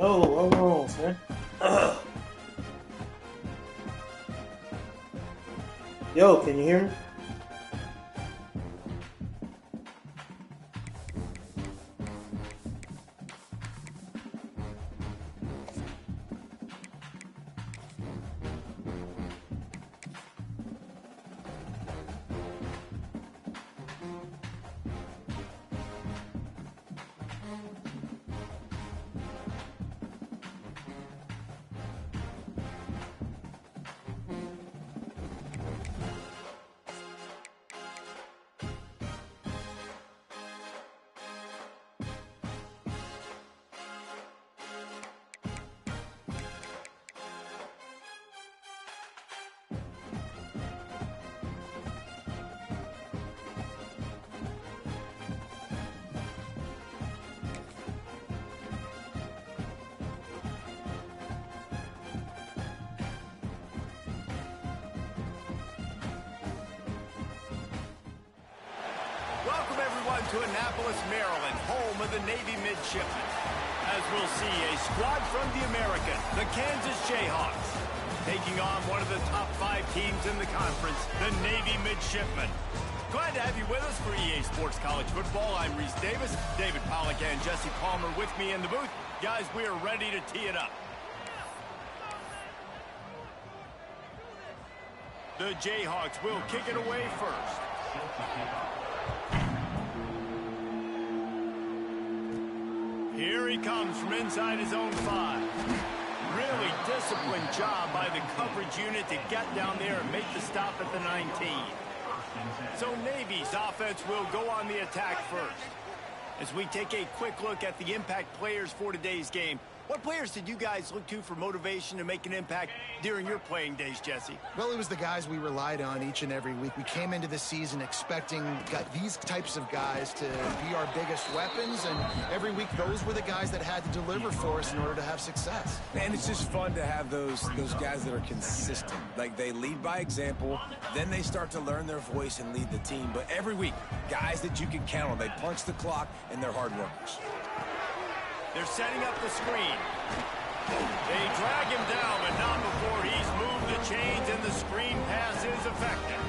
Oh, man. Yo, can you hear me? Welcome, everyone, to Annapolis, Maryland, home of the Navy midshipmen. As we'll see, a squad from the American, the Kansas Jayhawks, taking on one of the top 5 teams in the conference, the Navy midshipmen. Glad to have you with us for EA Sports College Football. I'm Reese Davis, David Pollack and Jesse Palmer with me in the booth. Guys, we are ready to tee it up. The Jayhawks will kick it away first. Here he comes from inside his own 5. Really disciplined job by the coverage unit to get down there and make the stop at the 19. So Navy's offense will go on the attack first. As we take a quick look at the impact players for today's game, what players did you guys look to for motivation to make an impact during your playing days, Jesse? Well, it was the guys we relied on each and every week. We came into the season expecting these types of guys to be our biggest weapons, and every week those were the guys that had to deliver for us in order to have success. And it's just fun to have those guys that are consistent. Like, they lead by example, then they start to learn their voice and lead the team. But every week, guys that you can count on. They punch the clock, and they're hard workers. They're setting up the screen. They drag him down, but not before he's moved the chains, and the screen pass is effective.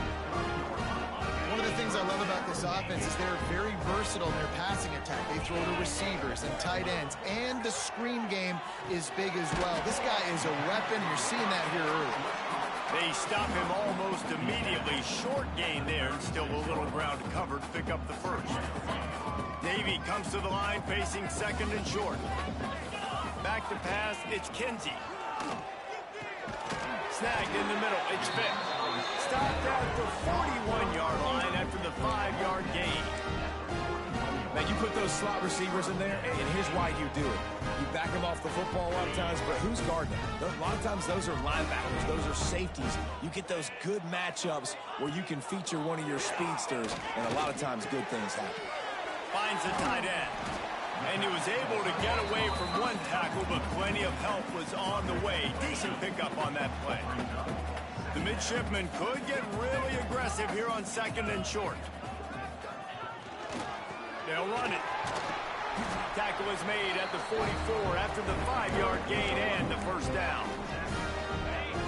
One of the things I love about this offense is they're very versatile in their passing attack. They throw to receivers and tight ends, and the screen game is big as well. This guy is a weapon, and you're seeing that here early. They stop him almost immediately. Short gain there, and still a little ground covered to pick up the first. Navy comes to the line facing second and short. Back to pass, it's Kinsey. Snagged in the middle, it's Vick. Stopped at the 41-yard line after the 5-yard gain. Now, you put those slot receivers in there, and here's why you do it. You back them off the football a lot of times, but who's guarding them? A lot of times those are linebackers, those are safeties. You get those good matchups where you can feature one of your speedsters, and a lot of times good things happen. Finds the tight end. And he was able to get away from one tackle, but plenty of help was on the way. Decent pickup on that play. The midshipmen could get really aggressive here on second and short. They'll run it. Tackle is made at the 44 after the 5-yard gain and the first down.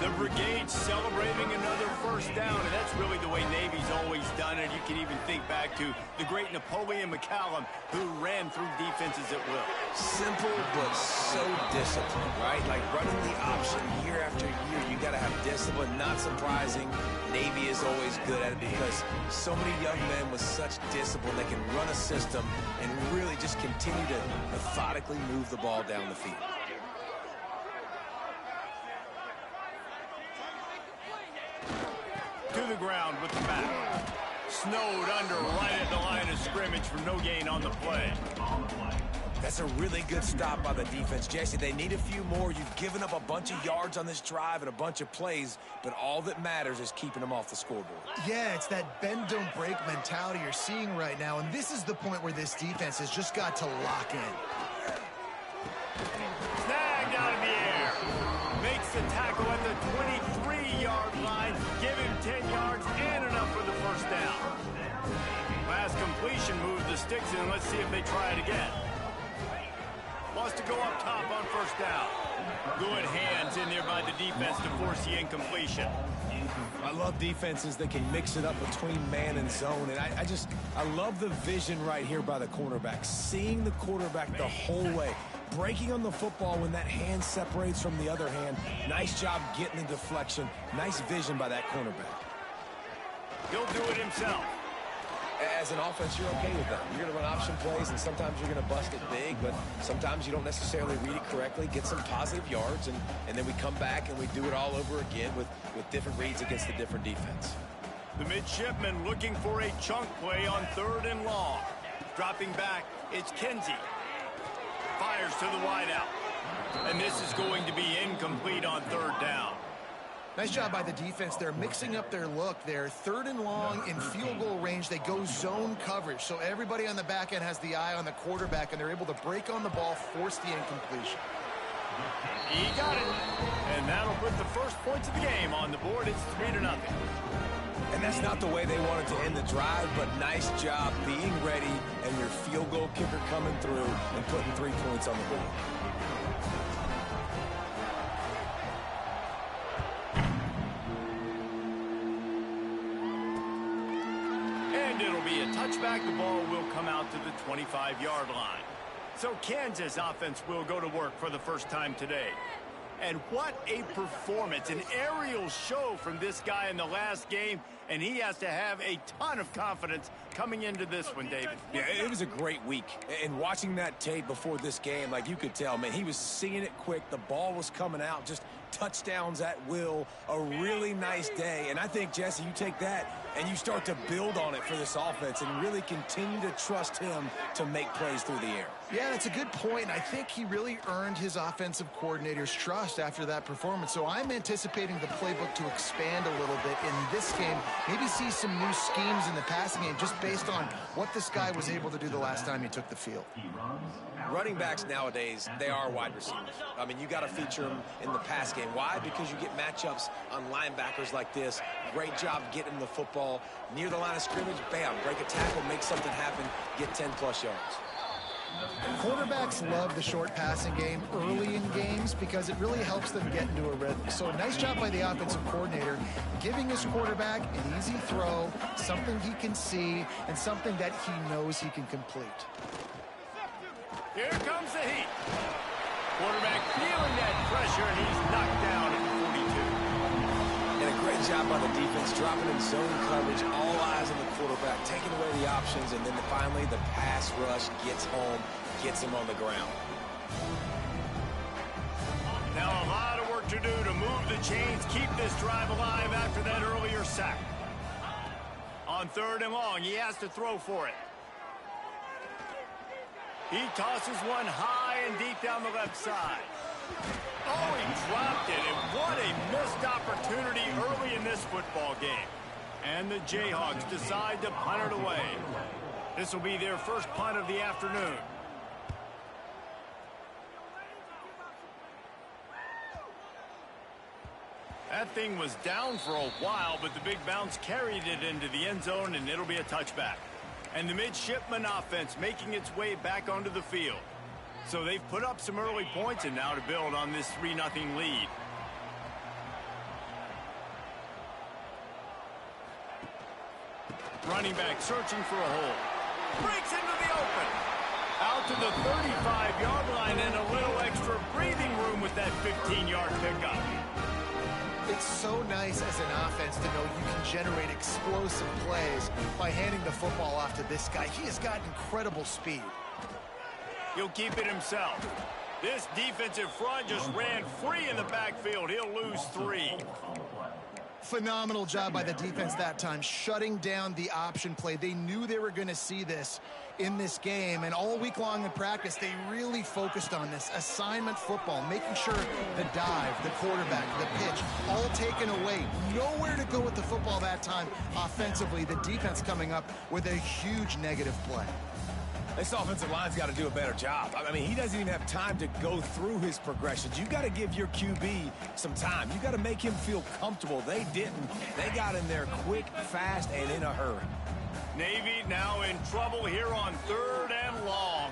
The brigade celebrating another first down, and that's really the way Navy's always done it. You can even think back to the great Napoleon McCallum, who ran through defenses at will. Simple, but so disciplined, right? Like running the option year after year, you got to have discipline. Not surprising. Navy is always good at it because so many young men with such discipline, they can run a system and really just continue to methodically move the ball down the field. To the ground with the back. Snowed under right at the line of scrimmage for no gain on the play. That's a really good stop by the defense, Jesse. They need a few more. You've given up a bunch of yards on this drive and a bunch of plays, but all that matters is keeping them off the scoreboard. Yeah, it's that bend, don't break mentality you're seeing right now, and this is the point where this defense has just got to lock in. Snagged out of the air. Makes the tackle at the 23-yard line. Give him 10 yards and enough for the first down. Last completion moves the sticks in. Let's see if they try it again. wants to go up top on first down. Good hands in there by the defense to force the incompletion. I love defenses that can mix it up between man and zone, and I love the vision right here by the cornerback, seeing the quarterback the whole way, breaking on the football when that hand separates from the other hand. Nice job getting the deflection. Nice vision by that cornerback. He'll do it himself. As an offense, you're okay with that. You're going to run option plays, and sometimes you're going to bust it big, but sometimes you don't necessarily read it correctly, get some positive yards, and then we come back and we do it all over again with different reads against the different defense. The midshipman looking for a chunk play on 3rd and long. Dropping back, it's Kinsey. Fires to the wideout. And this is going to be incomplete on 3rd down. Nice job by the defense. They're mixing up their look. They're 3rd and long in field goal range. They go zone coverage. So everybody on the back end has the eye on the quarterback, and they're able to break on the ball, force the incompletion. He got it. And that'll put the first points of the game on the board. It's 3-0. And that's not the way they wanted to end the drive, but nice job being ready and your field goal kicker coming through and putting 3 points on the board. It'll be a touchback. The ball will come out to the 25-yard line. So Kansas offense will go to work for the first time today. And what a performance, an aerial show from this guy in the last game, and he has to have a ton of confidence coming into this one, David. Yeah, it was a great week. And watching that tape before this game, like you could tell, man, he was seeing it quick. The ball was coming out, just touchdowns at will. A really nice day. And I think, Jesse, you take that and you start to build on it for this offense and really continue to trust him to make plays through the air. Yeah, that's a good point. I think he really earned his offensive coordinator's trust after that performance. So I'm anticipating the playbook to expand a little bit in this game. Maybe see some new schemes in the passing game just based on what this guy was able to do the last time he took the field. Running backs nowadays, they are wide receivers. I mean, you got to feature them in the pass game. Why? Because you get matchups on linebackers like this. Great job getting the football near the line of scrimmage. Bam, break a tackle, make something happen, get 10-plus yards. Quarterbacks love the short passing game early in games because it really helps them get into a rhythm. So nice job by the offensive coordinator, giving his quarterback an easy throw, something he can see, and something that he knows he can complete. Here comes the heat. Quarterback feeling that pressure, and he's knocked down at the 42. And a great job by the defense, dropping in zone coverage, all eyes on the quarterback, taking away the options, and then finally the pass rush gets home, gets him on the ground. Now a lot of work to do to move the chains, keep this drive alive after that earlier sack. On 3rd and long, he has to throw for it. He tosses one high and deep down the left side. Oh, he dropped it, and what a missed opportunity early in this football game. And the Jayhawks decide to punt it away. This will be their first punt of the afternoon. That thing was down for a while, but the big bounce carried it into the end zone, and it'll be a touchback. And the midshipman offense making its way back onto the field. So they've put up some early points, and now to build on this 3-0 lead. Running back searching for a hole. Breaks into the open. Out to the 35-yard line, and a little extra breathing room with that 15-yard pickup. It's so nice as an offense to know you can generate explosive plays by handing the football off to this guy. He has got incredible speed. He'll keep it himself. This defensive front just ran free in the backfield. He'll lose 3. Phenomenal job by the defense that time, shutting down the option play. They knew they were going to see this in this game, and all week long in practice, they really focused on this assignment football, making sure the dive, the quarterback, the pitch, all taken away. Nowhere to go with the football that time offensively. The defense coming up with a huge negative play. This offensive line's got to do a better job. I mean, he doesn't even have time to go through his progressions. You got to give your QB some time. You got to make him feel comfortable. They didn't. They got in there quick, fast, and in a hurry. Navy now in trouble here on 3rd and long.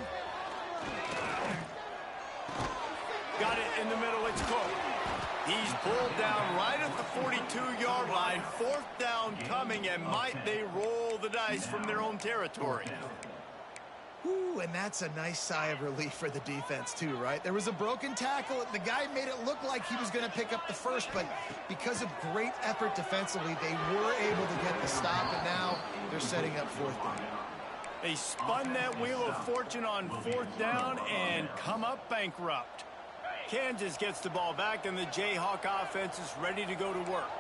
Got it in the middle, it's Cook. He's pulled down right at the 42-yard line. 4th down coming, and might they roll the dice from their own territory. Ooh, and that's a nice sigh of relief for the defense too, right? There was a broken tackle. The guy made it look like he was going to pick up the first, but because of great effort defensively, they were able to get the stop, and now they're setting up 4th down. They spun that wheel of fortune on 4th down and come up bankrupt. Kansas gets the ball back, and the Jayhawk offense is ready to go to work.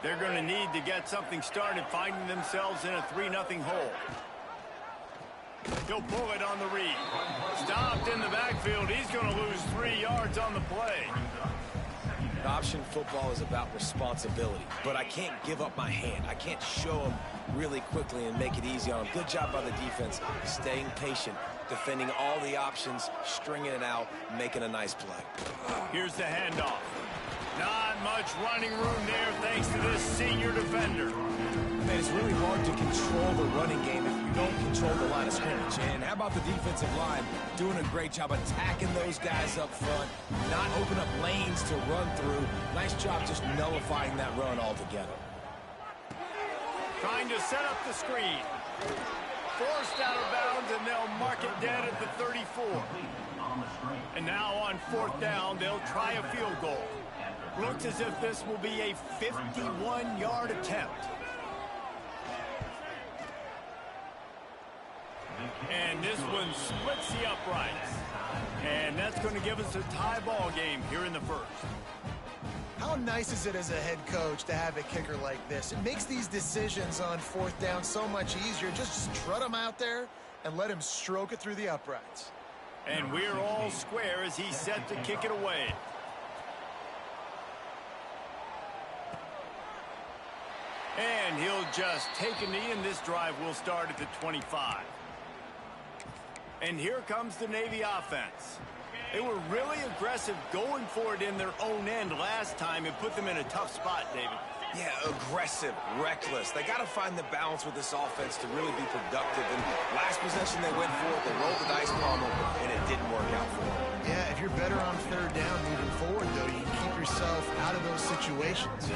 They're going to need to get something started, finding themselves in a 3-0 hole. He'll pull it on the read. Stopped in the backfield. He's going to lose 3 yards on the play. Option football is about responsibility, but I can't give up my hand. I can't show them really quickly and make it easy on them. Good job by the defense, staying patient, defending all the options, stringing it out, making a nice play. Here's the handoff. Not much running room there thanks to this senior defender. Man, it's really hard to control the running game if you don't control the line of scrimmage. And how about the defensive line doing a great job attacking those guys up front, not open up lanes to run through. Nice job just nullifying that run altogether. Trying to set up the screen. Forced out of bounds, and they'll mark it dead at the 34. And now on 4th down, they'll try a field goal. Looks as if this will be a 51-yard attempt. And this one splits the uprights. And that's going to give us a tie ball game here in the 1st. How nice is it as a head coach to have a kicker like this? It makes these decisions on 4th down so much easier. Just trot him out there and let him stroke it through the uprights. And we're all square as he's set to kick it away. And he'll just take a knee, and this drive will start at the 25. And here comes the Navy offense. They were really aggressive going for it in their own end last time and put them in a tough spot, David. Yeah, aggressive, reckless. They got to find the balance with this offense to really be productive. And last possession they went for it, they rolled the dice on them, and it didn't work out for them. Yeah, if you're better on 3rd down moving forward, though, you can keep yourself out of those situations.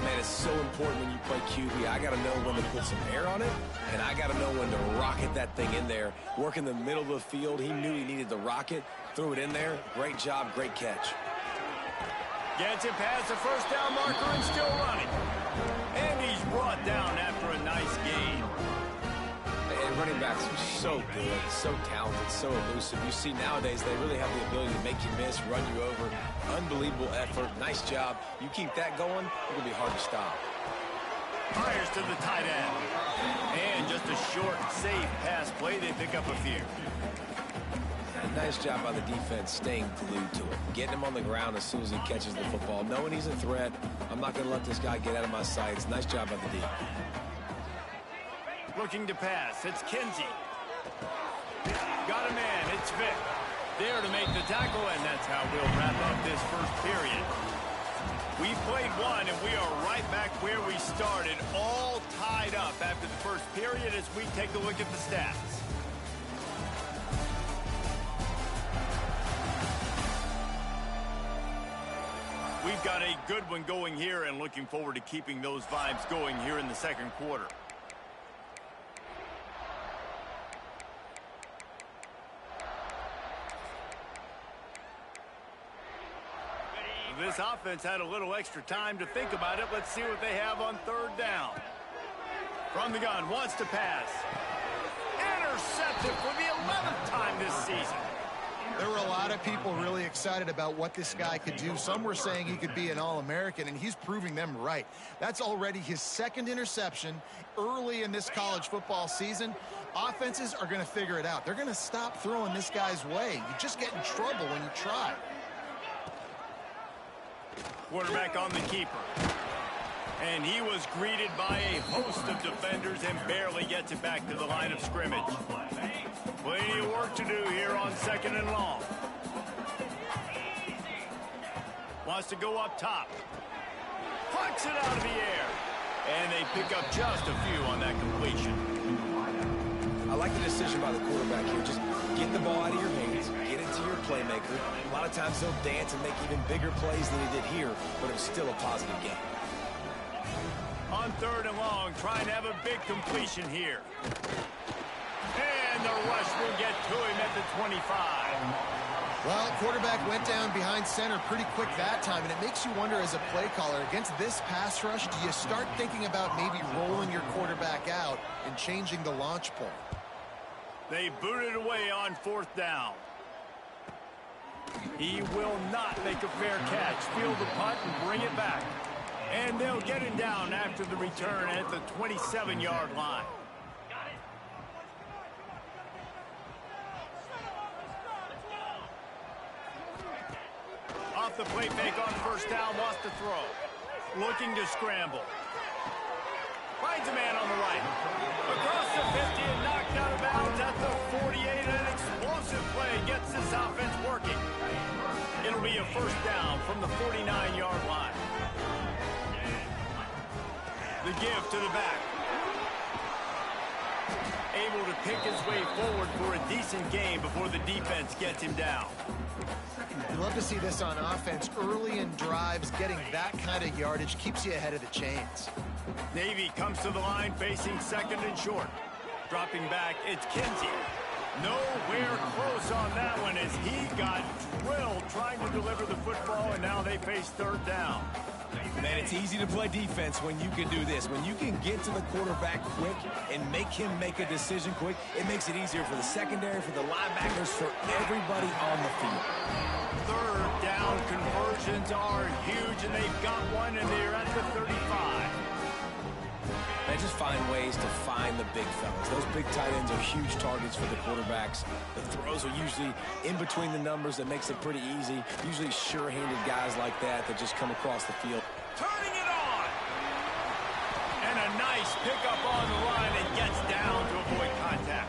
Man, it's so important when you play QB. I got to know when to put some air on it, and I got to know when to rocket that thing in there. Work in the middle of the field. He knew he needed to rocket, threw it in there. Great job, great catch. Gets it past the 1st down marker and still running. And he's brought down after a nice gain. And running backs are so good, so talented, so elusive. You see nowadays they really have the ability to make you miss, run you over. Unbelievable effort. Nice job. You keep that going, it'll be hard to stop. Fires to the tight end. And just a short, safe pass play. They pick up a few. And nice job by the defense staying glued to it. Getting him on the ground as soon as he catches the football. Knowing he's a threat. I'm not going to let this guy get out of my sights. Nice job by the D. Looking to pass. It's Kinsey. Got a man. It's Vick. There to make the tackle, and that's how we'll wrap up this 1st period. We played one, and we are right back where we started, all tied up after the 1st period as we take a look at the stats. We've got a good one going here, and looking forward to keeping those vibes going here in the 2nd quarter. This offense had a little extra time to think about it. Let's see what they have on 3rd down. From the gun, wants to pass. Intercepted for the 11th time this season. There were a lot of people really excited about what this guy could do. Some were saying he could be an All-American, and he's proving them right. That's already his 2nd interception early in this college football season. Offenses are going to figure it out. They're going to stop throwing this guy's way. You just get in trouble when you try. Quarterback on the keeper. And he was greeted by a host of defenders and barely gets it back to the line of scrimmage. Plenty of work to do here on 2nd and long. Wants to go up top. Pucks it out of the air. And they pick up just a few on that completion. I like the decision by the quarterback here. Just get the ball out of your hands, get it to your playmaker. A lot of times he'll dance and make even bigger plays than he did here, but it was still a positive game. On 3rd and long, trying to have a big completion here. And the rush will get to him at the 25. Well, quarterback went down behind center pretty quick that time, and it makes you wonder as a play caller, against this pass rush, do you start thinking about maybe rolling your quarterback out and changing the launch point? They booted away on 4th down. He will not make a fair catch. Field the punt and bring it back. And they'll get him down after the return at the 27-yard line. Off the play fake on 1st down, wants to throw. Looking to scramble. Finds a man on the right. Across the 50 and knocked out of bounds at the 48. An explosive play gets this offense working. It'll be a 1st down from the 49-yard line. The give to the back. Able to pick his way forward for a decent game before the defense gets him down. You love to see this on offense. Early in drives, getting that kind of yardage keeps you ahead of the chains. Navy comes to the line facing 2nd and short. Dropping back, it's Kinsey. Nowhere close on that one as he got drilled trying to deliver the football, and now they face 3rd down. Man, it's easy to play defense when you can do this. When you can get to the quarterback quick and make him make a decision quick, it makes it easier for the secondary, for the linebackers, for everybody on the field. 3rd down conversions are huge, and they've got one, and they're at the 35. Man, just find ways to find the big fellas. Those big tight ends are huge targets for the quarterbacks. The throws are usually in between the numbers. That makes it pretty easy. Usually sure-handed guys like that just come across the field. Turning it on! And a nice pickup on the run and gets down to avoid contact.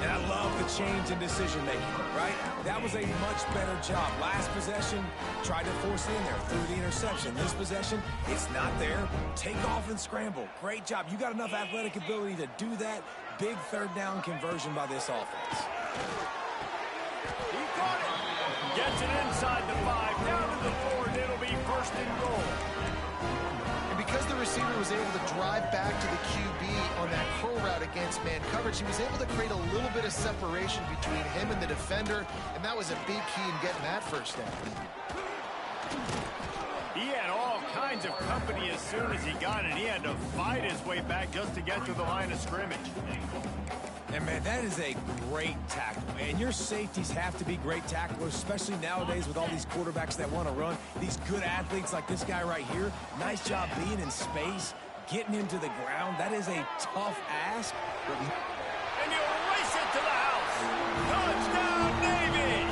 And I love the change in decision-making, right? That was a much better job. Last possession, tried to force it in there through the interception. This possession, it's not there. Take off and scramble. Great job. You got enough athletic ability to do that. Big 3rd down conversion by this offense. He caught it. Gets it inside the 5, down to the 4, and it'll be 1st and goal. And because the receiver was able to drive back to the QB on that curl route against man coverage, he was able to create a little bit of separation between him and the defender, and that was a big key in getting that 1st down. He had all kinds of company as soon as he got it. He had to fight his way back just to get to the line of scrimmage. And, man, that is a great tackle. And your safeties have to be great tacklers, especially nowadays with all these quarterbacks that want to run. These good athletes like this guy right here. Nice job being in space, getting him to the ground. That is a tough ask. And you race it to the house. Touchdown, Navy!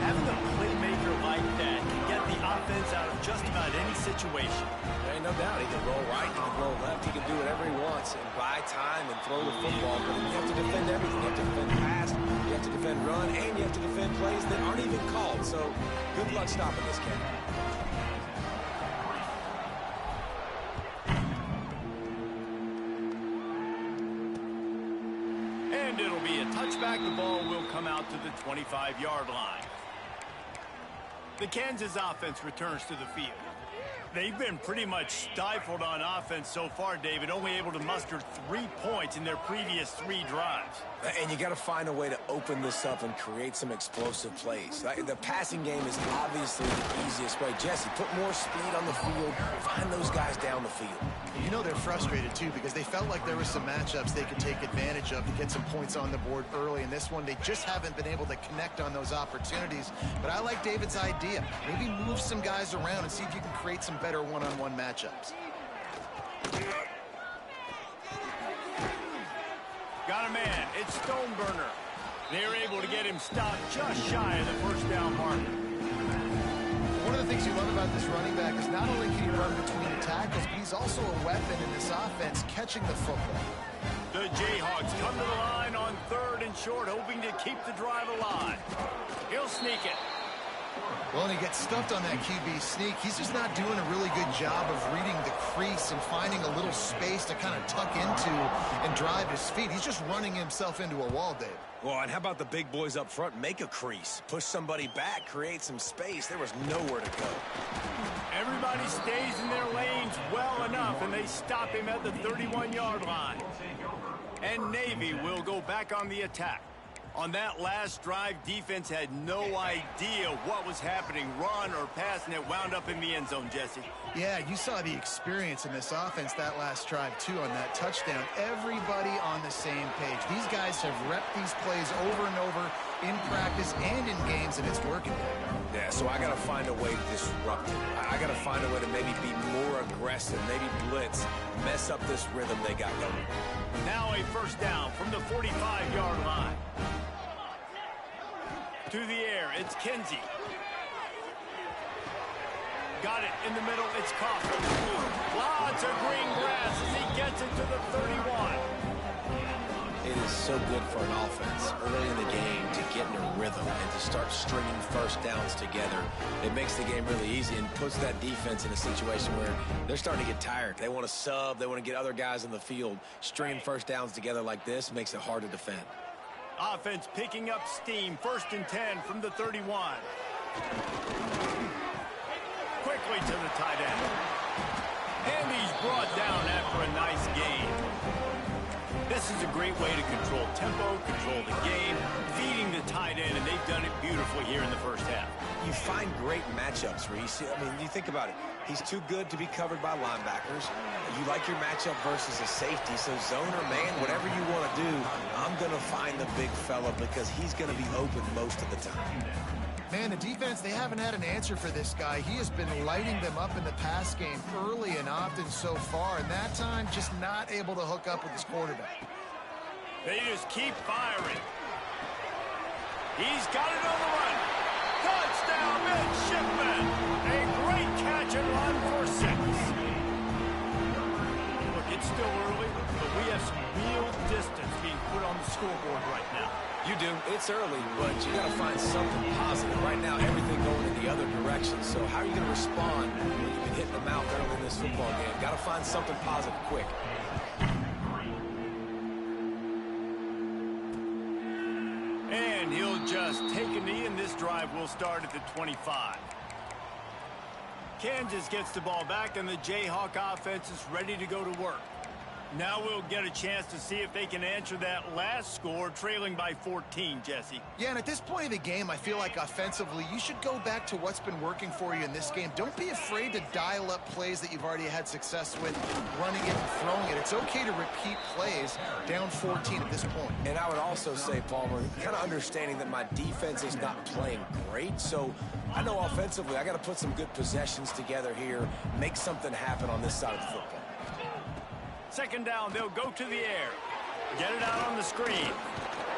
Having a playmaker like that can get the offense out of just about any situation. There ain't no doubt. He can roll right, he can roll left, he can do whatever he wants and buy time and throw the football. But you have to defend everything. You have to defend pass, you have to defend run, and you have to defend plays that aren't even called. So good luck stopping this cat. And it'll be a touchback. The ball will come out to the 25-yard line. The Kansas offense returns to the field. They've been pretty much stifled on offense so far, David, only able to muster 3 points in their previous 3 drives. And you got to find a way to open this up and create some explosive plays. The passing game is obviously the easiest way. Jesse, put more speed on the field. Find those guys down the field. You know they're frustrated, too, because they felt like there were some matchups they could take advantage of to get some points on the board early. In this one, they just haven't been able to connect on those opportunities. But I like David's idea. Maybe move some guys around and see if you can create some better one-on-one matchups. Got a man. It's Stoneburner. They're able to get him stopped just shy of the 1st down marker. One of the things you love about this running back is not only can he run between the tackles, but he's also a weapon in this offense catching the football. The Jayhawks come to the line on 3rd and short, hoping to keep the drive alive. He'll sneak it. Well, and he gets stuffed on that QB sneak. He's just not doing a really good job of reading the crease and finding a little space to kind of tuck into and drive his feet. He's just running himself into a wall, Dave. Well, and how about the big boys up front? Make a crease. Push somebody back. Create some space. There was nowhere to go. Everybody stays in their lanes well enough, and they stop him at the 31-yard line. And Navy will go back on the attack. On that last drive, defense had no idea what was happening, run or pass, and it wound up in the end zone, Jesse. Yeah, you saw the experience in this offense that last drive, too, on that touchdown. Everybody on the same page. These guys have repped these plays over and over in practice and in games, and it's working. Yeah, so I got to find a way to disrupt it. I got to find a way to maybe be more aggressive, maybe blitz, mess up this rhythm they got going. Now a first down from the 45-yard line. To the air, it's Kinsey. Got it in the middle, it's Coughlin. Lots of green grass as he gets it to the 31. It is so good for an offense early in the game to get in a rhythm and to start stringing first downs together. It makes the game really easy and puts that defense in a situation where they're starting to get tired. They want to sub, they want to get other guys in the field. Stringing first downs together like this makes it hard to defend. Offense picking up steam. 1st and 10 from the 31. Quickly to the tight end. And he's brought down after a nice gain. This is a great way to control tempo, control the game, feeding the tight end, and they've done it beautifully here in the first half. You find great matchups where you see, I mean, you think about it. He's too good to be covered by linebackers. You like your matchup versus a safety, so zone or man, whatever you want to do, I'm going to find the big fella because he's going to be open most of the time. Man, the defense, they haven't had an answer for this guy. He has been lighting them up in the pass game early and often so far, and that time just not able to hook up with his quarterback. They just keep firing. He's got it on the run. Touchdown, midshipman. A great catch and run for 6. Look, it's still early, but we have some real distance being put on the scoreboard right now. You do. It's early, but you got to find something positive. Right now, everything going in the other direction. So how are you going to respond when you've been hitting them out early in this football game? Got to find something positive quick. And he'll just take a knee, and this drive will start at the 25. Kansas gets the ball back, and the Jayhawk offense is ready to go to work. Now we'll get a chance to see if they can answer that last score, trailing by 14, Jesse. Yeah, and at this point of the game, I feel like offensively, you should go back to what's been working for you in this game. Don't be afraid to dial up plays that you've already had success with, running it and throwing it. It's okay to repeat plays down 14 at this point. And I would also say, Palmer, kind of understanding that my defense is not playing great, so I know offensively I got to put some good possessions together here, make something happen on this side of the football. 2nd down, they'll go to the air. Get it out on the screen.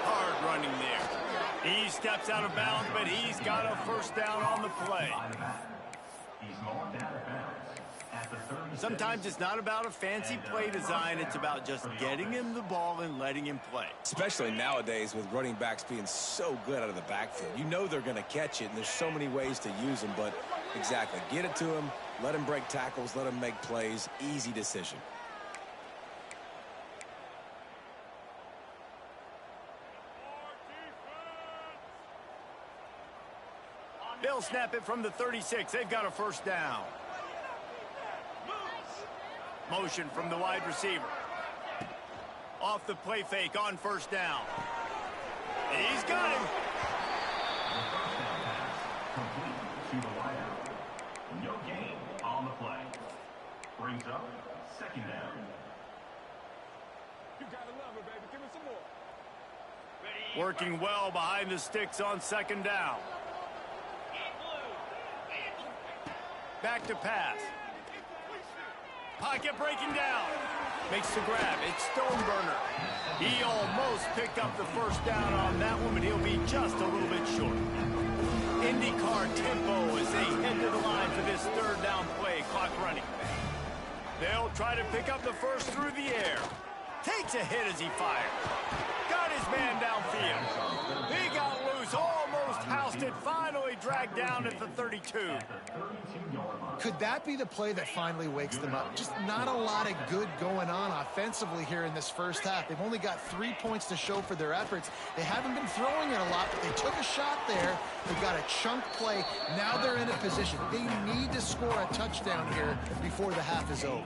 Hard running there. He steps out of bounds, but he's got a first down on the play. Sometimes it's not about a fancy play design. It's about just getting him the ball and letting him play. Especially nowadays with running backs being so good out of the backfield. You know they're going to catch it, and there's so many ways to use them. But exactly, get it to him, let him break tackles, let him make plays. Easy decision. They'll snap it from the 36. They've got a first down. Motion from the wide receiver. Off the play fake on first down. He's got him. No gain on the play. Brings up 2nd down. You gotta love it, baby. Give me some more. Working well behind the sticks on 2nd down. Back to pass. Pocket breaking down. Makes the grab. It's Stoneburner. He almost picked up the first down on that one, but he'll be just a little bit short. IndyCar tempo as they head to the line for this 3rd down play. Clock running. They'll try to pick up the first through the air. Takes a hit as he fires. Got his man downfield. He got loose, almost housed it, finally nearly dragged down at the 32. Could that be the play that finally wakes them up? Just not a lot of good going on offensively here in this first half. They've only got 3 points to show for their efforts. They haven't been throwing it a lot, but they took a shot there. They got a chunk play. Now they're in a position. They need to score a touchdown here before the half is over.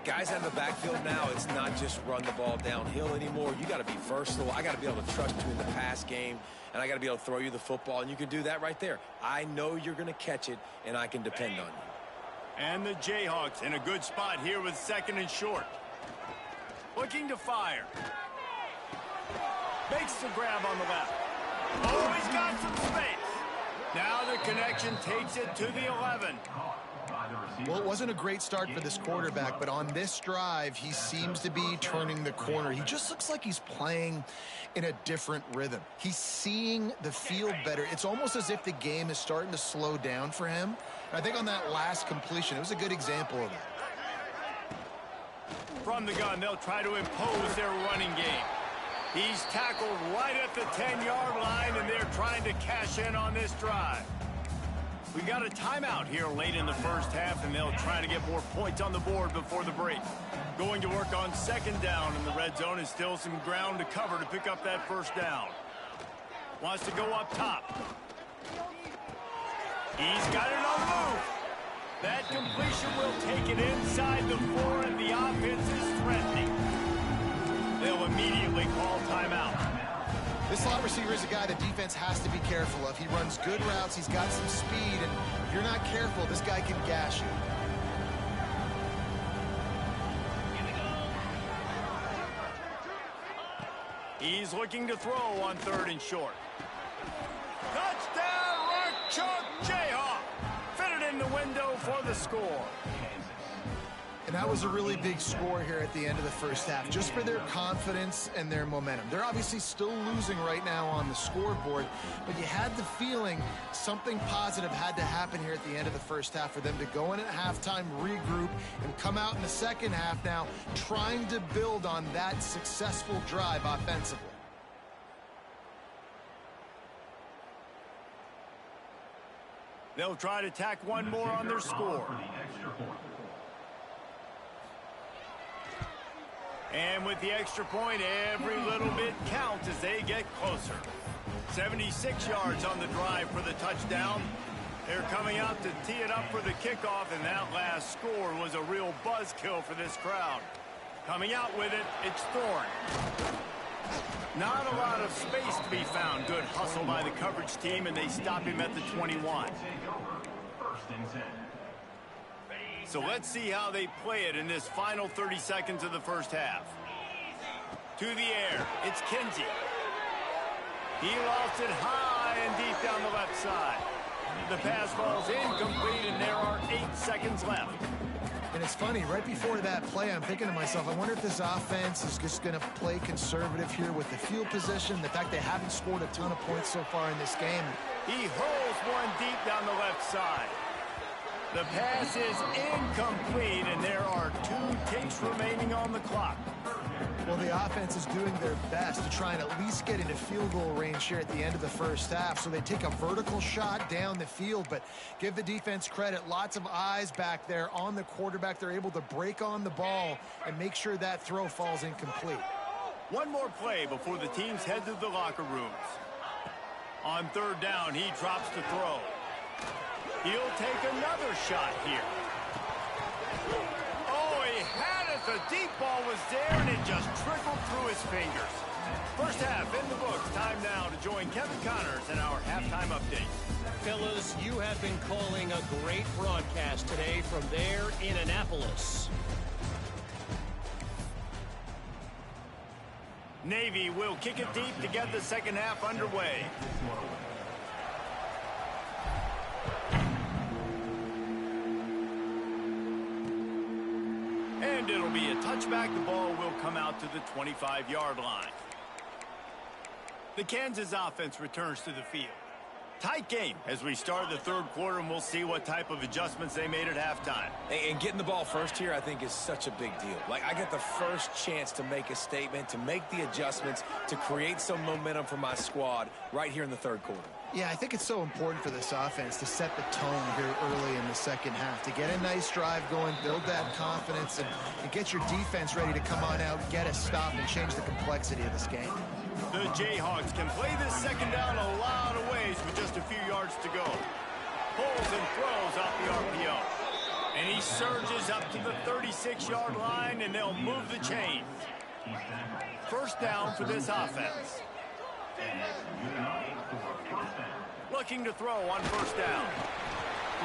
Guys out of the backfield now, it's not just run the ball downhill anymore. You got to be versatile. I got to be able to trust you in the pass game, and I got to be able to throw you the football, and you can do that right there. I know you're going to catch it, and I can depend on you. And the Jayhawks in a good spot here with 2nd and short. Looking to fire. Makes the grab on the left. Oh, he's got some space. Now the connection takes it to the 11. Well, it wasn't a great start for this quarterback, but on this drive, he seems to be turning the corner. He just looks like he's playing in a different rhythm. He's seeing the field better. It's almost as if the game is starting to slow down for him. And I think on that last completion, it was a good example of that. From the gun, they'll try to impose their running game. He's tackled right at the 10-yard line, and they're trying to cash in on this drive. We've got a timeout here late in the first half, and they'll try to get more points on the board before the break. Going to work on 2nd down, and the red zone is still some ground to cover to pick up that 1st down. Wants to go up top. He's got it on the move. That completion will take it inside the 4, and the offense is threatening. They'll immediately call timeout. This slot receiver is a guy the defense has to be careful of. He runs good routes. He's got some speed, and if you're not careful, this guy can gash you. He's looking to throw on 3rd and short. Touchdown, Rock Chalk Jayhawk. Fitted in the window for the score. And that was a really big score here at the end of the first half, just for their confidence and their momentum. They're obviously still losing right now on the scoreboard, but you had the feeling something positive had to happen here at the end of the first half for them to go in at halftime, regroup, and come out in the second half now trying to build on that successful drive offensively. They'll try to tack one more on their score. And with the extra point, every little bit counts as they get closer. 76 yards on the drive for the touchdown. They're coming out to tee it up for the kickoff, and that last score was a real buzzkill for this crowd. Coming out with it, it's Thorne. Not a lot of space to be found. Good hustle by the coverage team, and they stop him at the 21. So let's see how they play it in this final 30 seconds of the first half. To the air, it's Kinsey. He lost it high and deep down the left side. The pass falls incomplete, and there are 8 seconds left. And it's funny, right before that play, I'm thinking to myself, I wonder if this offense is just going to play conservative here with the field position, the fact they haven't scored a ton of points so far in this game. He hurls one deep down the left side. The pass is incomplete, and there are 2 ticks remaining on the clock. Well, the offense is doing their best to try and at least get into field goal range here at the end of the first half. So they take a vertical shot down the field, but give the defense credit. Lots of eyes back there on the quarterback. They're able to break on the ball and make sure that throw falls incomplete. One more play before the teams head to the locker rooms. On 3rd down, he drops to throw. He'll take another shot here. Oh, he had it. The deep ball was there, and it just trickled through his fingers. First half in the books. Time now to join Kevin Connors in our halftime update. Fellas, you have been calling a great broadcast today from there in Annapolis. Navy will kick it deep to get the second half underway. And it'll be a touchback. The ball will come out to the 25-yard line. The Kansas offense returns to the field. Tight game as we start the 3rd quarter, and we'll see what type of adjustments they made at halftime. And getting the ball first here, I think, is such a big deal. Like, I get the first chance to make a statement, to make the adjustments, to create some momentum for my squad right here in the 3rd quarter. Yeah, I think it's so important for this offense to set the tone here early in the second half, to get a nice drive going, build that confidence, and get your defense ready to come on out, get a stop, and change the complexity of this game. The Jayhawks can play this second down a lot of ways with just a few yards to go. Pulls and throws off the RPO. And he surges up to the 36-yard line, and they'll move the chains. First down for this offense. Looking to throw on first down.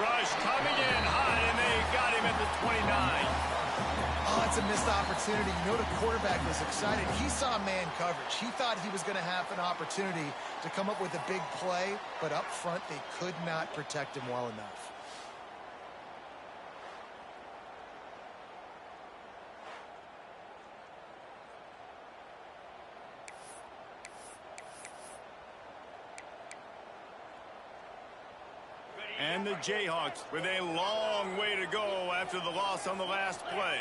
Rush coming in high, and they got him at the 29. Oh, it's a missed opportunity. You know the quarterback was excited. He saw man coverage. He thought he was going to have an opportunity to come up with a big play, but up front they could not protect him well enough. And the Jayhawks with a long way to go after the loss on the last play.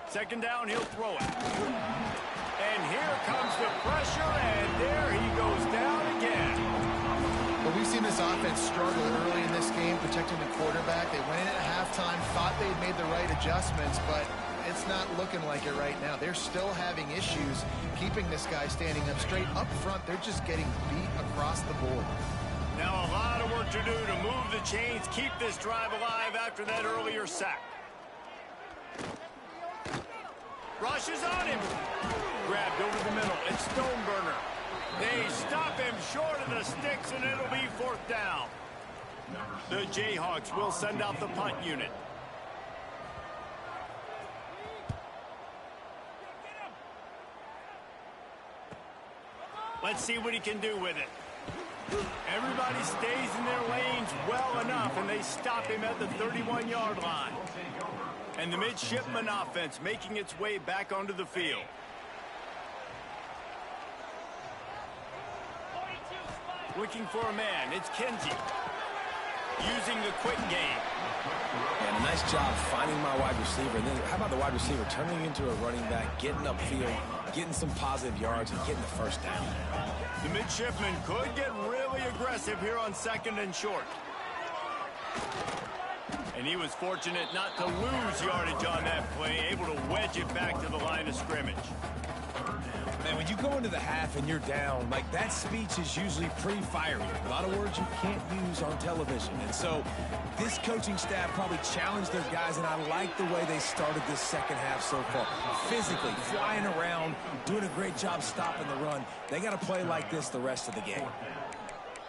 Second down, he'll throw it. And here comes the pressure, and there he goes down again. But we've seen this offense struggle early in this game protecting the quarterback. They went in at halftime, thought they'd made the right adjustments, but it's not looking like it right now. They're still having issues keeping this guy standing up straight. Up front, they're just getting beat across the board. Now a lot of work to do to move the chains, keep this drive alive after that earlier sack. Rushes on him. Grabbed over the middle. It's Stoneburner. They stop him short of the sticks, and it'll be fourth down. The Jayhawks will send out the punt unit. Let's see what he can do with it. Everybody stays in their lanes well enough, and they stop him at the 31-yard line. And the midshipman offense making its way back onto the field. Looking for a man, it's Kenzie. Using the quick game. And a nice job finding my wide receiver. And then how about the wide receiver turning into a running back, getting upfield, getting some positive yards, and getting the first down. The midshipman could get really aggressive here on second and short. And he was fortunate not to lose yardage on that play, able to wedge it back to the line of scrimmage. Man, when you go into the half and you're down, like that speech is usually pretty fiery. A lot of words you can't use on television. And so this coaching staff probably challenged their guys, and I like the way they started this second half so far. Physically, flying around, doing a great job stopping the run. They got to play like this the rest of the game.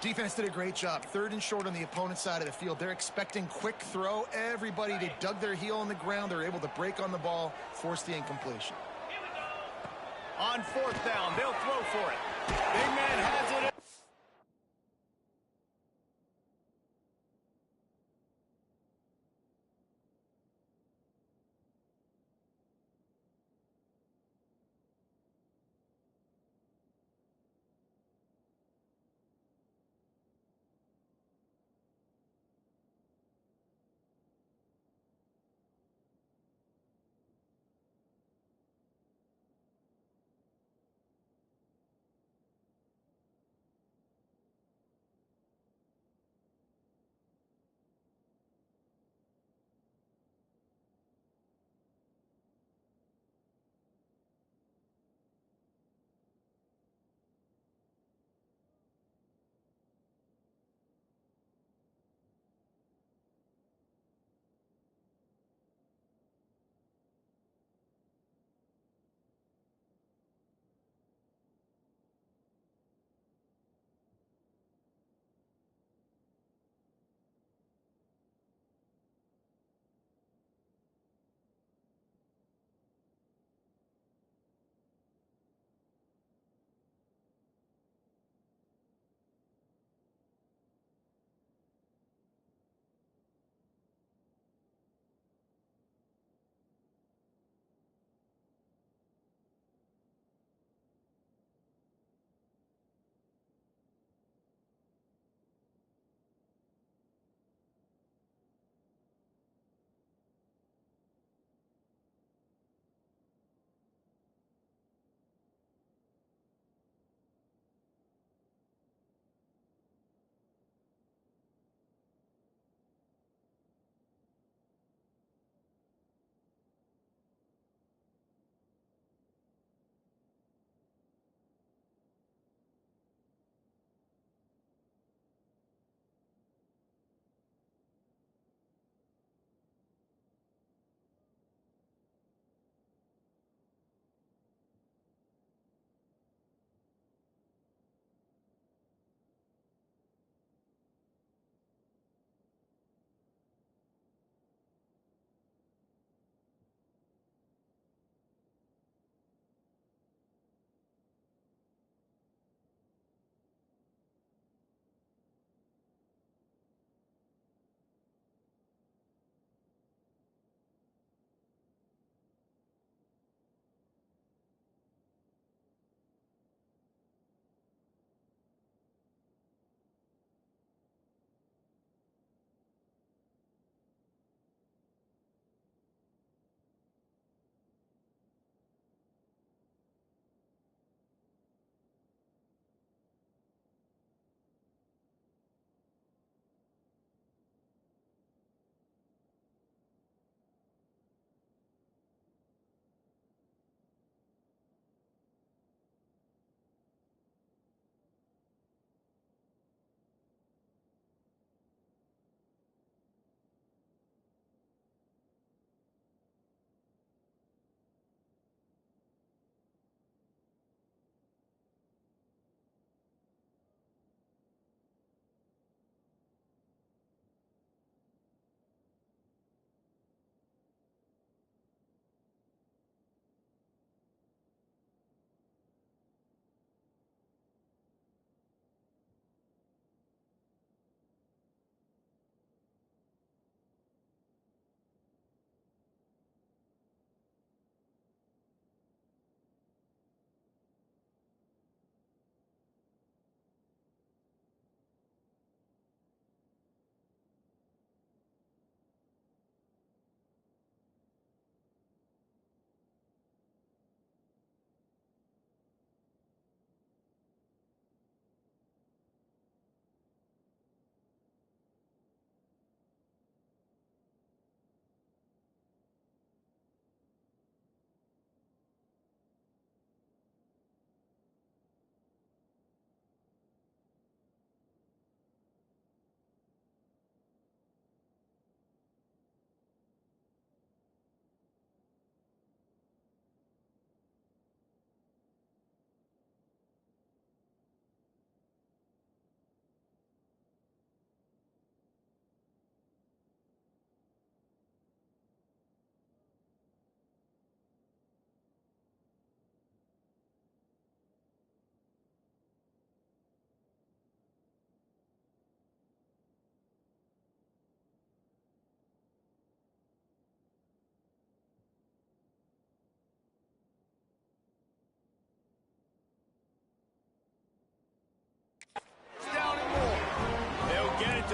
Defense did a great job. Third and short on the opponent's side of the field. They're expecting quick throw. Everybody, they dug their heel on the ground. They're able to break on the ball, force the incompletion. On fourth down, they'll throw for it. Big man has it.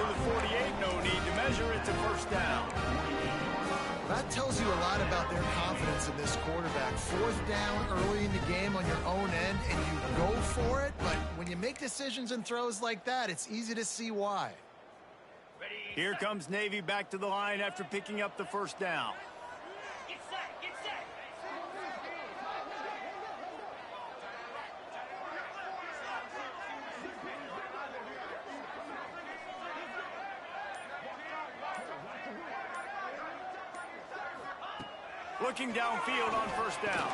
the 48. No need to measure. It's a first down. That tells you a lot about their confidence in this quarterback. Fourth down early in the game on your own end, and you go for it. But when you make decisions and throws like that, it's easy to see why. Here comes Navy back to the line after picking up the first down. Get set, get set. Looking downfield on first down.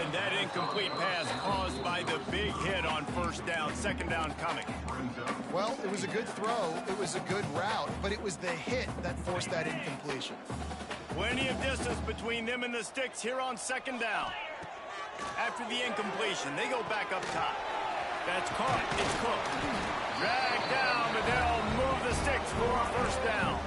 And that incomplete pass caused by the big hit on first down. Second down coming. Well, it was a good throw. It was a good route, but it was the hit that forced that incompletion. Plenty of distance between them and the sticks here on second down. After the incompletion, they go back up top. That's caught. It's Cook. Dragged down, but they'll move the sticks for a first down.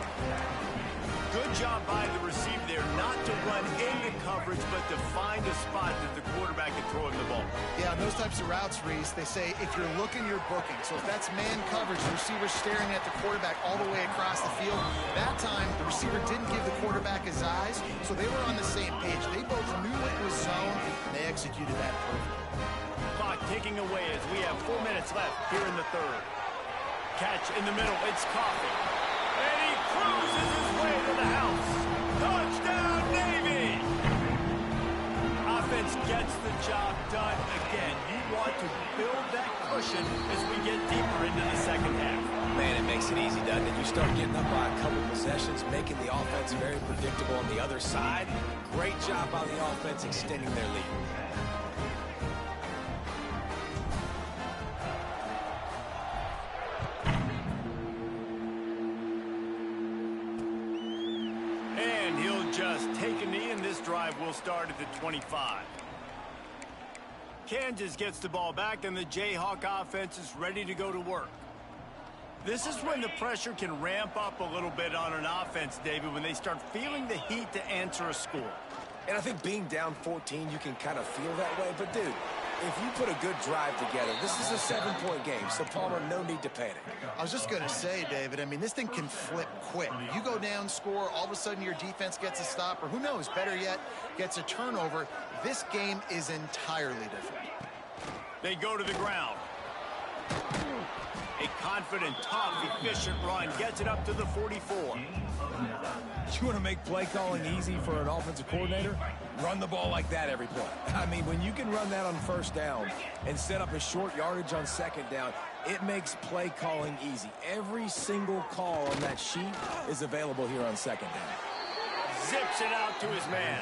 Good job by the receiver there not to run into coverage, but to find a spot that the quarterback can throw him the ball. Yeah, on those types of routes, Reese, they say if you're looking, you're booking. So if that's man coverage, the receiver's staring at the quarterback all the way across the field. That time, the receiver didn't give the quarterback his eyes, so they were on the same page. They both knew it was zone, and they executed that perfectly. Clock ticking away as we have 4 minutes left here in the third. Catch in the middle. It's Coffee. And he cruises his way to the house. Touchdown, Navy! Offense gets the job done again. You want to build that cushion as we get deeper into the second half. Man, it makes it easy, doesn't it? You start getting up by a couple possessions, making the offense very predictable on the other side. Great job by the offense extending their lead. Just take a knee, and this drive will start at the 25. Kansas gets the ball back, and the Jayhawk offense is ready to go to work. This is when the pressure can ramp up a little bit on an offense, David, when they start feeling the heat to answer a score. And I think being down 14, you can kind of feel that way. But, dude, if you put a good drive together, this is a 7-point game, so Palmer, no need to panic. I was just going to say, David, I mean, this thing can flip quick. You go down, score, all of a sudden your defense gets a stop, or who knows, better yet, gets a turnover. This game is entirely different. They go to the ground. A confident, tough, efficient run gets it up to the 44. You want to make play calling easy for an offensive coordinator? Run the ball like that every play. I mean, when you can run that on first down and set up a short yardage on second down, it makes play calling easy. Every single call on that sheet is available here on second down. Zips it out to his man.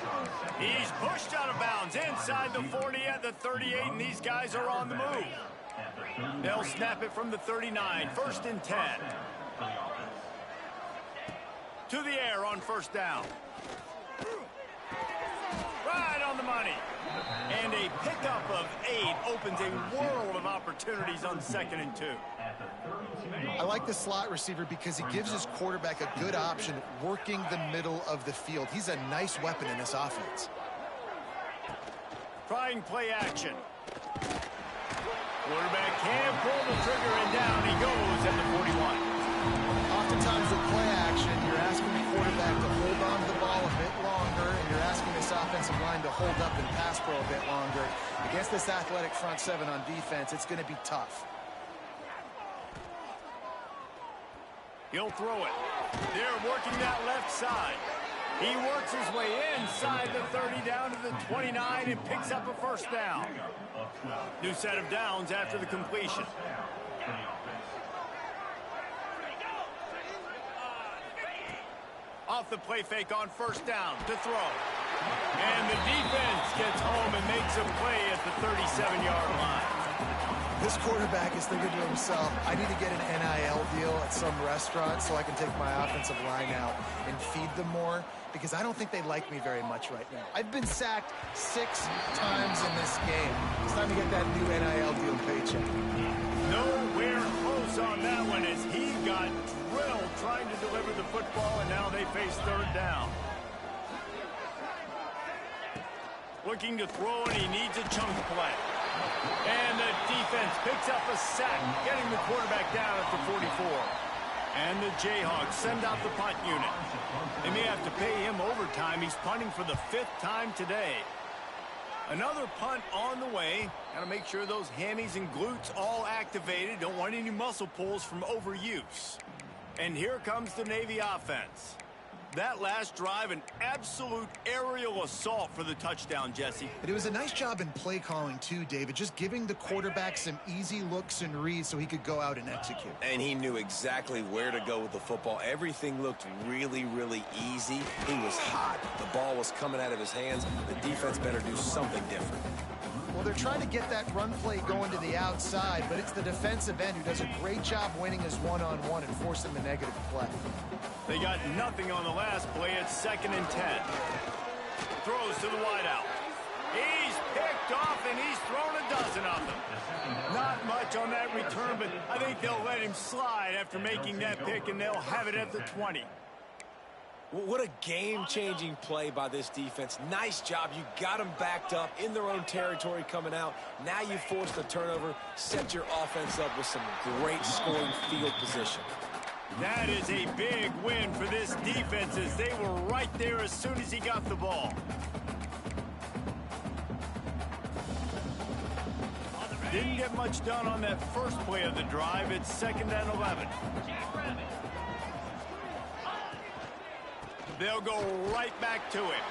He's pushed out of bounds inside the 40 at the 38, and these guys are on the move. They'll snap it from the 39, first and 10. To the air on first down. Right on the money. And a pickup of 8 opens a world of opportunities on second and 2. I like the slot receiver because he gives his quarterback a good option working the middle of the field. He's a nice weapon in this offense. Trying play action. Quarterback can't pull the trigger, and down he goes at the 41. Oftentimes with play action, you're asking the quarterback to hold on to the ball a bit longer, and you're asking this offensive line to hold up and pass pro a bit longer. Against this athletic front seven on defense, it's going to be tough. He'll throw it. They're working that left side. He works his way inside the 30 down to the 29 and picks up a first down. New set of downs after the completion. Off the play fake on first down to throw. And the defense gets home and makes a play at the 37-yard line. This quarterback is thinking to himself, I need to get an NIL deal at some restaurant so I can take my offensive line out and feed them more, because I don't think they like me very much right now. I've been sacked 6 times in this game. It's time to get that new NIL deal paycheck. Nowhere close on that one as he got drilled trying to deliver the football, and now they face third down. Looking to throw, and he needs a chunk play. And the defense picks up a sack, getting the quarterback down at the 44. And the Jayhawks send out the punt unit. They may have to pay him overtime. He's punting for the 5th time today. Another punt on the way. Got to make sure those hammies and glutes all activated. Don't want any muscle pulls from overuse. And here comes the Navy offense. That last drive, an absolute aerial assault for the touchdown, Jesse. It was a nice job in play calling, too, David, just giving the quarterback some easy looks and reads so he could go out and execute. And he knew exactly where to go with the football. Everything looked really, really easy. He was hot. The ball was coming out of his hands. The defense better do something different. Well, they're trying to get that run play going to the outside, but it's the defensive end who does a great job winning his one-on-one and forcing the negative play. They got nothing on the last play. It's 2nd and 10. Throws to the wideout. He's picked off, and he's thrown a dozen of them. Not much on that return, but I think they'll let him slide after making that pick, and they'll have it at the 20. What a game-changing play by this defense. Nice job. You got them backed up in their own territory coming out. Now you force the turnover, set your offense up with some great scoring field position. That is a big win for this defense as they were right there as soon as he got the ball. Didn't get much done on that first play of the drive. It's 2nd and 11. They'll go right back to it.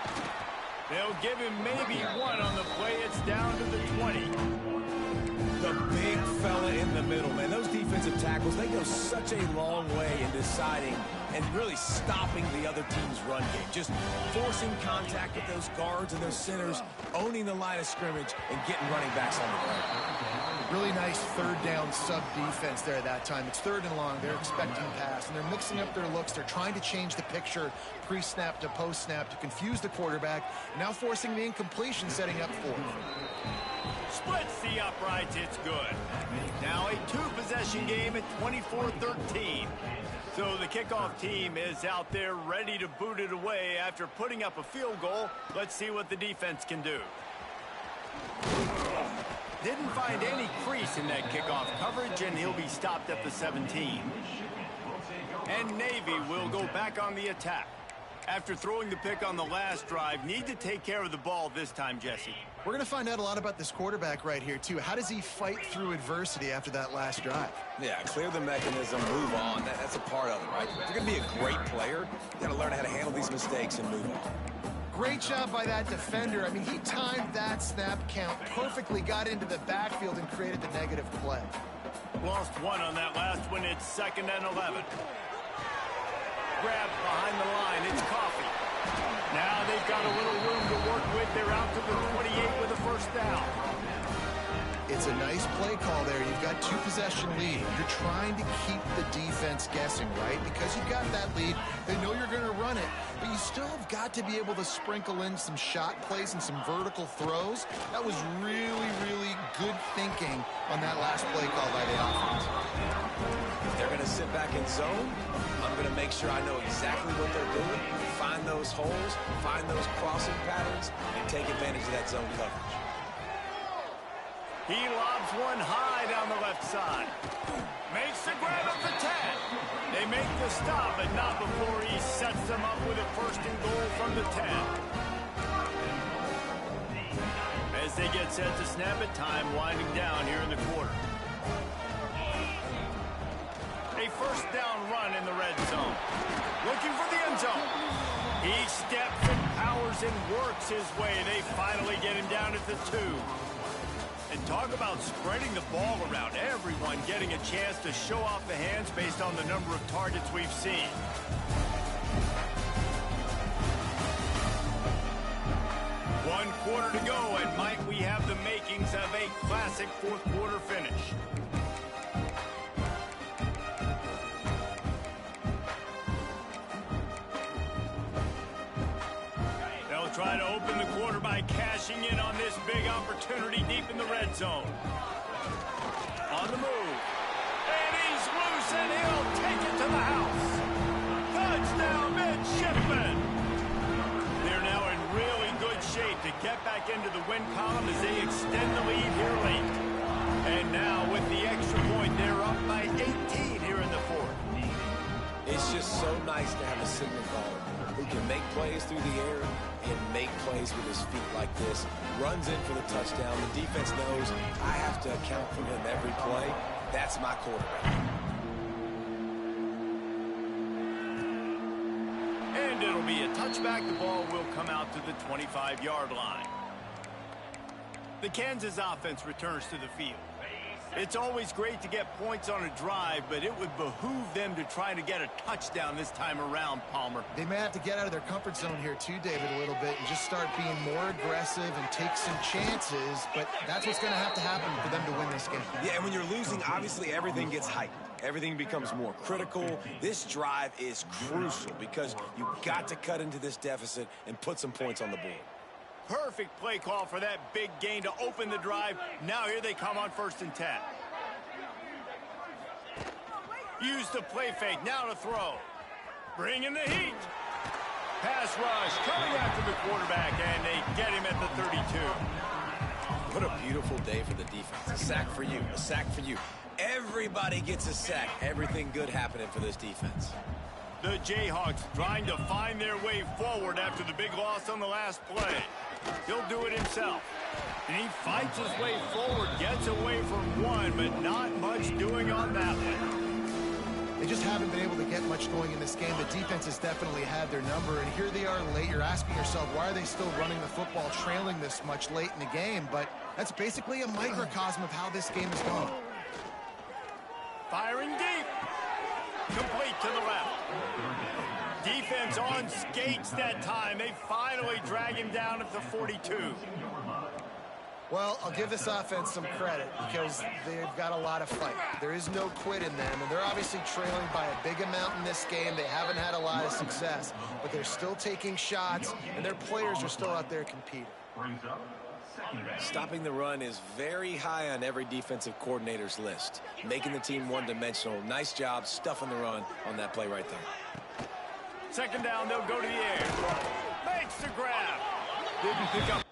They'll give him maybe one on the play. It's down to the 20. The big fella in the middle, man. Those defensive tackles, they go such a long way in deciding and really stopping the other team's run game. Just forcing contact with those guards and those centers, owning the line of scrimmage, and getting running backs on the ground. Really nice 3rd down sub-defense there that time. It's 3rd and long. They're expecting pass, and they're mixing up their looks. They're trying to change the picture pre-snap to post-snap to confuse the quarterback, now forcing the incompletion, setting up 4th. Splits the uprights. It's good. Now a 2-possession game at 24-13. So the kickoff team is out there ready to boot it away after putting up a field goal. Let's see what the defense can do. Didn't find any crease in that kickoff coverage, and he'll be stopped at the 17. And Navy will go back on the attack. After throwing the pick on the last drive, need to take care of the ball this time, Jesse. We're going to find out a lot about this quarterback right here, too. How does he fight through adversity after that last drive? Yeah, clear the mechanism, move on. That's a part of it, right? If you're going to be a great player, you got to learn how to handle these mistakes and move on. Great job by that defender. I mean, he timed that snap count perfectly, got into the backfield, and created the negative play. Lost one on that last one. It's 2nd and 11. Grab behind the line. It's Coffee. Now they've got a little room to work with. They're out to the 28 with a 1st down. It's a nice play call there. You've got 2-possession lead. You're trying to keep the defense guessing, right? Because you've got that lead, they know you're going to run it, but you still have got to be able to sprinkle in some shot plays and some vertical throws. That was really, really good thinking on that last play call by the offense. If they're going to sit back in zone, I'm going to make sure I know exactly what they're doing, find those holes, find those crossing patterns, and take advantage of that zone coverage. He lobs one high down the left side. Makes the grab at the 10. They make the stop, but not before he sets them up with a 1st and goal from the 10. As they get set to snap it, time winding down here in the quarter. A 1st down run in the red zone. Looking for the end zone. He steps and powers and works his way. They finally get him down at the 2. And talk about spreading the ball around. Everyone getting a chance to show off the hands based on the number of targets we've seen. One quarter to go, and might we have the makings of a classic 4th quarter finish. Try to open the quarter by cashing in on this big opportunity deep in the red zone. On the move. And he's loose, and he'll take it to the house. Touchdown, midshipmen. They're now in really good shape to get back into the win column as they extend the lead here late. And now with the extra point, they're up by 18 here in the 4th. It's just so nice to have a signal caller who can make plays through the air and make plays with his feet like this. Runs in for the touchdown. The defense knows I have to account for him every play. That's my quarterback. And it'll be a touchback. The ball will come out to the 25-yard line. The Kansas offense returns to the field. It's always great to get points on a drive, but it would behoove them to try to get a touchdown this time around, Palmer. They may have to get out of their comfort zone here too, David, a little bit and just start being more aggressive and take some chances, but that's what's going to happen for them to win this game. Yeah, and when you're losing, obviously everything gets heightened. Everything becomes more critical. This drive is crucial because you've got to cut into this deficit and put some points on the board. Perfect play call for that big gain to open the drive. Now here they come on 1st and 10. Use the play fake, now to throw. Bringing the heat. Pass rush, coming after the quarterback, and they get him at the 32. What a beautiful day for the defense. A sack for you, a sack for you. Everybody gets a sack. Everything good happening for this defense. The Jayhawks trying to find their way forward after the big loss on the last play. He'll do it himself. And he fights his way forward, gets away from one, but not much doing on that one. They just haven't been able to get much going in this game. The defense has definitely had their number, and here they are late. You're asking yourself, why are they still running the football, trailing this much late in the game? But that's basically a microcosm of how this game is going. Firing deep. Complete to the left. Defense on skates that time. They finally drag him down at the 42. Well, I'll give this offense some credit because they've got a lot of fight. There is no quit in them, and they're obviously trailing by a big amount in this game. They haven't had a lot of success, but they're still taking shots, and their players are still out there competing. Stopping the run is very high on every defensive coordinator's list. Making the team one-dimensional. Nice job stuffing the run on that play right there. 2nd down, they'll go to the air. Makes the grab. Didn't pick up.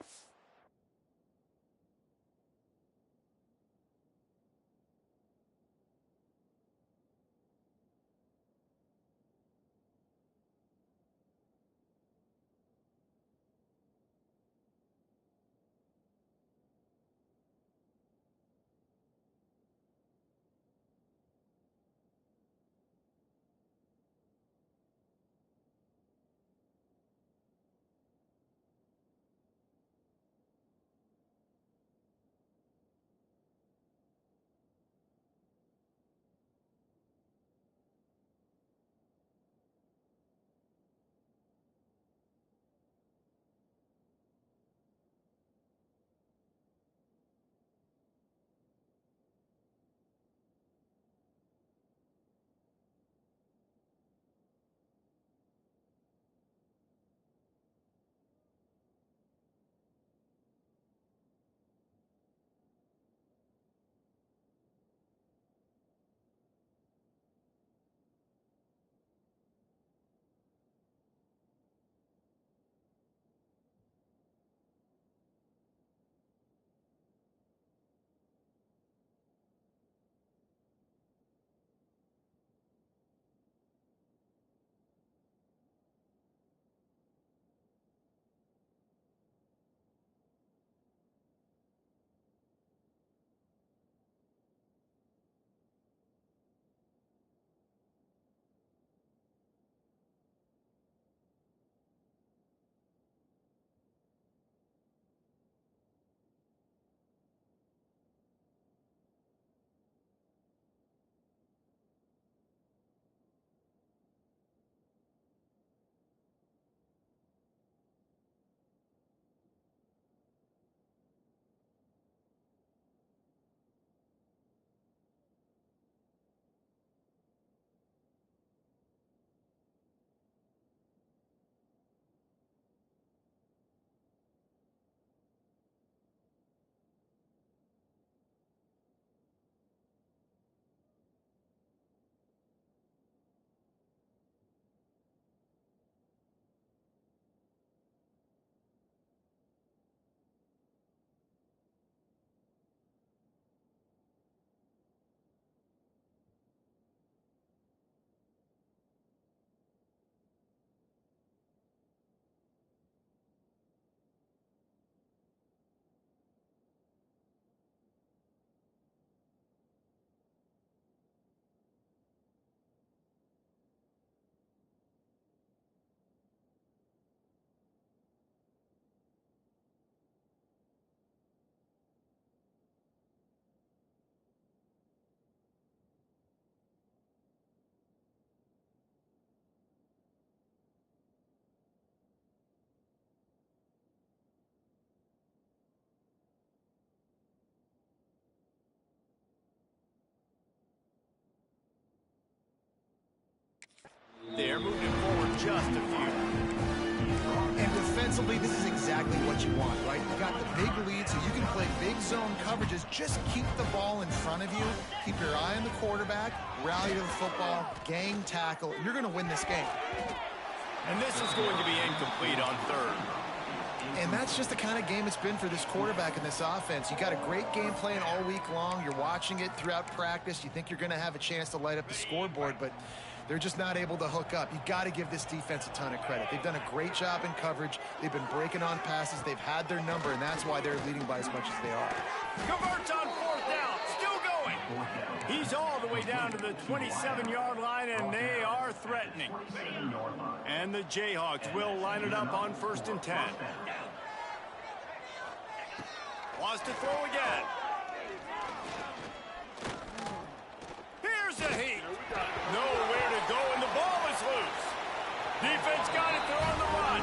just a few. And defensively, this is exactly what you want, right? You got the big lead, so you can play big zone coverages. Just keep the ball in front of you. Keep your eye on the quarterback, rally to the football, gang tackle, and you're going to win this game. And this is going to be incomplete on third. And that's just the kind of game it's been for this quarterback in this offense. You got a great game plan all week long. You're watching it throughout practice. You think you're going to have a chance to light up the scoreboard, but they're just not able to hook up. You got to give this defense a ton of credit. They've done a great job in coverage. They've been breaking on passes. They've had their number, and that's why they're leading by as much as they are. Converts on fourth down. Still going. He's all the way down to the 27-yard line, and they are threatening. And the Jayhawks will line it up on 1st and 10. Wants to throw again. Here's a heat. Nowhere to go, and the ball is loose. Defense got it. They're on the run.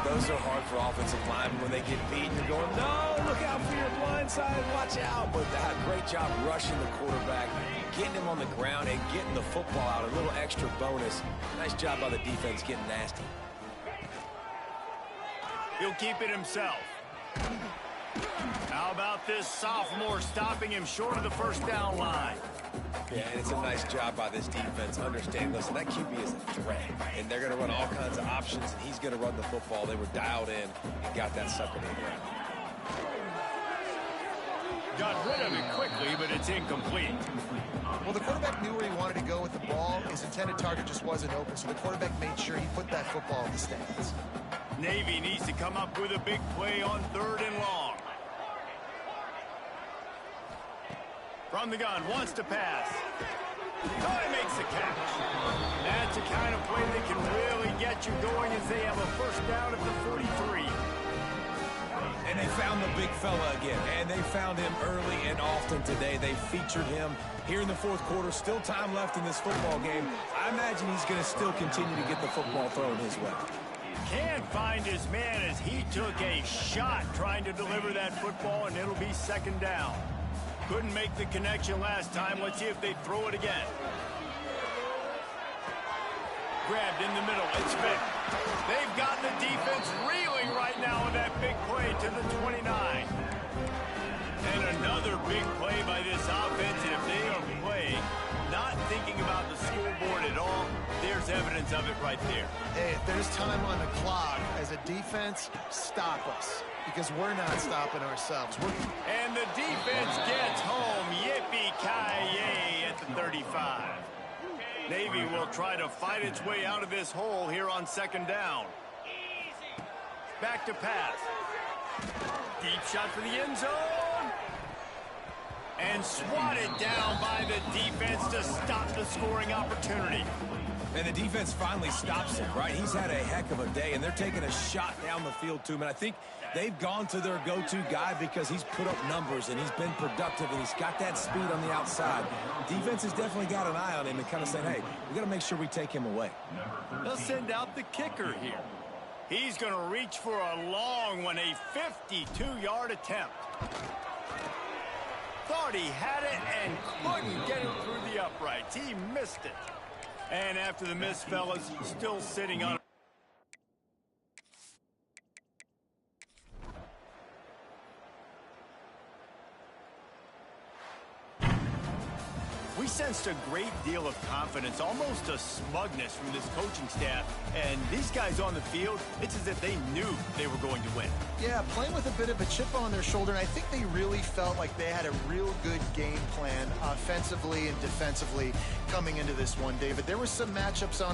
Those are hard for offensive linemen when they get beat. You're going, no, look out for your blind side, watch out. But a great job rushing the quarterback, getting him on the ground, and getting the football out. A little extra bonus. Nice job by the defense getting nasty. He'll keep it himself. How about this sophomore stopping him short of the 1st down line? Yeah, and it's a nice job by this defense. Understand, listen, that QB is a threat, and they're going to run all kinds of options, and he's going to run the football. They were dialed in and got that sucker to the ground. Got rid of it quickly, but it's incomplete. Well, the quarterback knew where he wanted to go with the ball. His intended target just wasn't open, so the quarterback made sure he put that football in the stands. Navy needs to come up with a big play on 3rd and long. From the gun, wants to pass. Ty makes the catch. That's the kind of play that can really get you going as they have a 1st down at the 43. And they found the big fella again, and they found him early and often today. They featured him here in the 4th quarter. Still time left in this football game. I imagine he's going to still continue to get the football thrown his way. Can't find his man as he took a shot trying to deliver that football, and it'll be 2nd down. Couldn't make the connection last time. Let's see if they throw it again. Grabbed in the middle. It's Vick. They've got the defense reeling right now with that big play to the 29. And another big play by this offense. And if they are playing, not thinking about the scoreboard at all, there's evidence of it right there. Hey, if there's time on the clock, as a defense, stop us. Because we're not stopping ourselves. And the defense gets home. Yippee-ki-yay at the 35. Navy will try to fight its way out of this hole here on 2nd down. Back to pass. Deep shot for the end zone. And swatted down by the defense to stop the scoring opportunity. And the defense finally stops him, right? He's had a heck of a day, and they're taking a shot down the field to him. And I think they've gone to their go-to guy because he's put up numbers, and he's been productive, and he's got that speed on the outside. Defense has definitely got an eye on him and kind of saying, hey, we got to make sure we take him away. They'll send out the kicker here. He's going to reach for a long one, a 52-yard attempt. Thought he had it and couldn't get it through the uprights. He missed it. And after the miss, fellas, still sitting on. We sensed a great deal of confidence, almost a smugness from this coaching staff. And these guys on the field, it's as if they knew they were going to win. Yeah, playing with a bit of a chip on their shoulder, and I think they really felt like they had a real good game plan offensively and defensively coming into this one, David. There were some matchups on